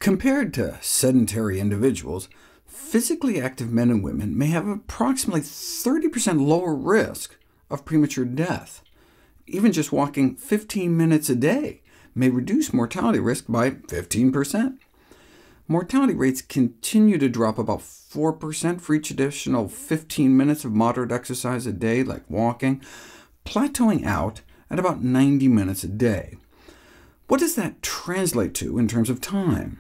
Compared to sedentary individuals, physically active men and women may have approximately 30% lower risk of premature death. Even just walking 15 minutes a day may reduce mortality risk by 15%. Mortality rates continue to drop about 4% for each additional 15 minutes of moderate exercise a day, like walking, plateauing out at about 90 minutes a day. What does that translate to in terms of time?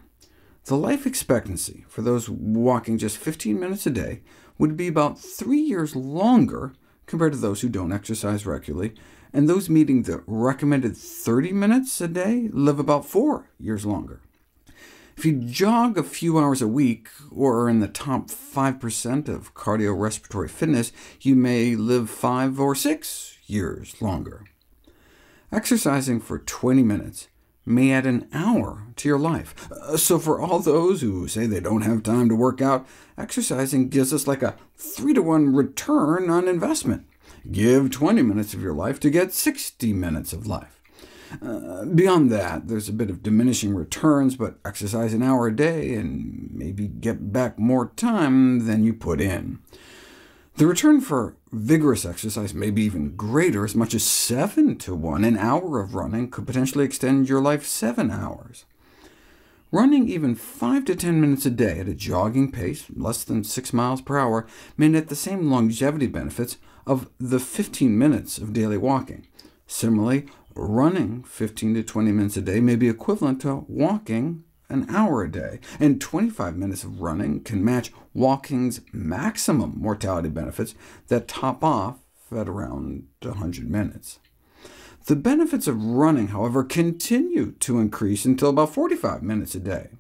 The life expectancy for those walking just 15 minutes a day would be about 3 years longer compared to those who don't exercise regularly, and those meeting the recommended 30 minutes a day live about 4 years longer. If you jog a few hours a week, or are in the top 5% of cardiorespiratory fitness, you may live 5 or 6 years longer. Exercising for 20 minutes may add an hour to your life. So for all those who say they don't have time to work out, exercising gives us like a 3-to-1 return on investment. Give 20 minutes of your life to get 60 minutes of life. Beyond that, there's a bit of diminishing returns, but exercise an hour a day and maybe get back more time than you put in. The return for vigorous exercise may be even greater, as much as 7-to-1. An hour of running could potentially extend your life 7 hours. Running even 5 to 10 minutes a day at a jogging pace, less than 6 miles per hour, may net the same longevity benefits of the 15 minutes of daily walking. Similarly, running 15 to 20 minutes a day may be equivalent to walking an hour a day, and 25 minutes of running can match walking's maximum mortality benefits that top off at around 100 minutes. The benefits of running, however, continue to increase until about 45 minutes a day.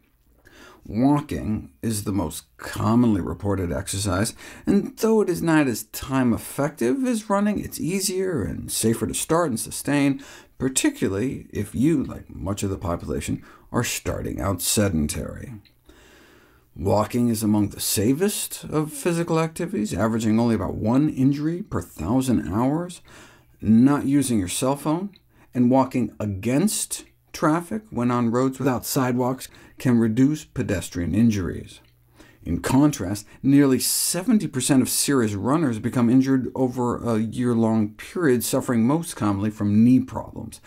Walking is the most commonly reported exercise, and though it is not as time-effective as running, it's easier and safer to start and sustain, particularly if you, like much of the population, are starting out sedentary. Walking is among the safest of physical activities, averaging only about 1 injury per 1,000 hours. Not using your cell phone and walking against traffic when on roads without sidewalks can reduce pedestrian injuries. In contrast, nearly 70% of serious runners become injured over a year-long period, suffering most commonly from knee problems.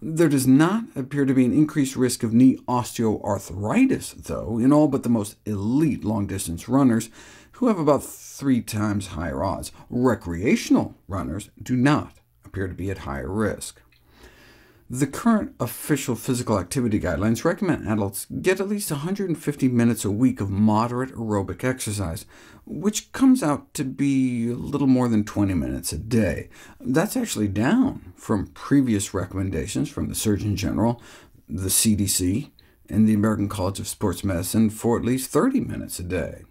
There does not appear to be an increased risk of knee osteoarthritis, though, in all but the most elite long-distance runners, who have about 3 times higher odds. Recreational runners do not appear to be at higher risk. The current official physical activity guidelines recommend adults get at least 150 minutes a week of moderate aerobic exercise, which comes out to be a little more than 20 minutes a day. That's actually down from previous recommendations from the Surgeon General, the CDC, and the American College of Sports Medicine for at least 30 minutes a day.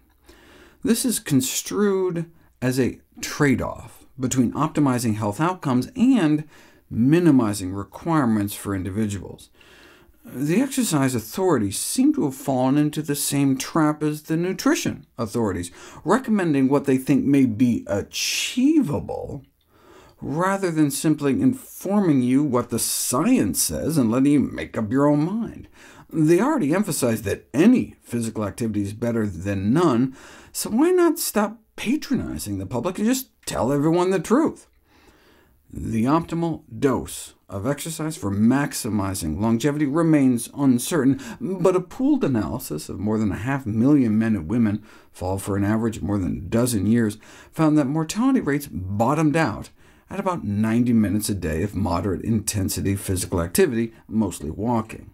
This is construed as a trade-off between optimizing health outcomes and minimizing requirements for individuals. The exercise authorities seem to have fallen into the same trap as the nutrition authorities, recommending what they think may be achievable, rather than simply informing you what the science says and letting you make up your own mind. They already emphasize that any physical activity is better than none, so why not stop patronizing the public and just tell everyone the truth? The optimal dose of exercise for maximizing longevity remains uncertain, but a pooled analysis of more than 500,000 men and women, followed for an average of more than a dozen years, found that mortality rates bottomed out at about 90 minutes a day of moderate intensity physical activity, mostly walking.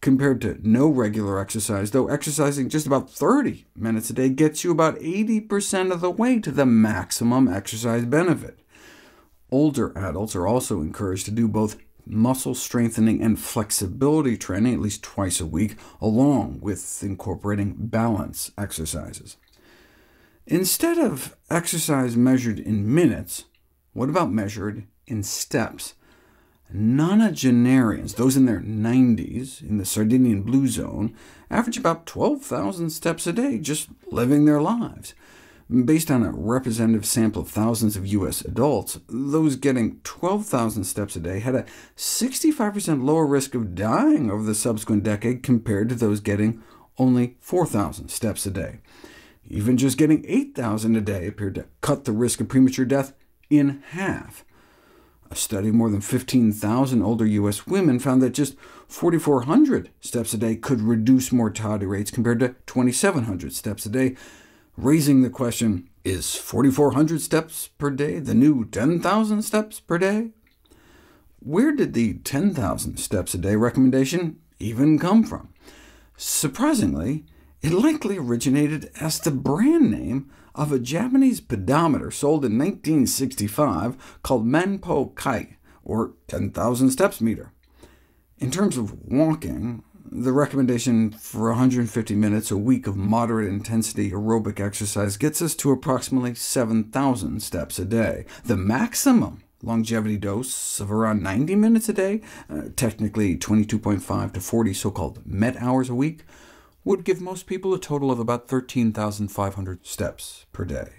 Compared to no regular exercise, though exercising just about 30 minutes a day gets you about 80% of the way to the maximum exercise benefit. Older adults are also encouraged to do both muscle strengthening and flexibility training at least twice a week, along with incorporating balance exercises. Instead of exercise measured in minutes, what about measured in steps? Nonagenarians, those in their 90s, in the Sardinian Blue Zone, average about 12,000 steps a day just living their lives. Based on a representative sample of thousands of U.S. adults, those getting 12,000 steps a day had a 65% lower risk of dying over the subsequent decade compared to those getting only 4,000 steps a day. Even just getting 8,000 a day appeared to cut the risk of premature death in half. A study of more than 15,000 older U.S. women found that just 4,400 steps a day could reduce mortality rates compared to 2,700 steps a day, raising the question, is 4,400 steps per day the new 10,000 steps per day? Where did the 10,000 steps a day recommendation even come from? Surprisingly, it likely originated as the brand name of a Japanese pedometer sold in 1965 called Manpo Kai, or 10,000 steps meter. In terms of walking, the recommendation for 150 minutes a week of moderate-intensity aerobic exercise gets us to approximately 7,000 steps a day. The maximum longevity dose of around 90 minutes a day, technically 22.5 to 40 so-called MET hours a week, would give most people a total of about 13,500 steps per day.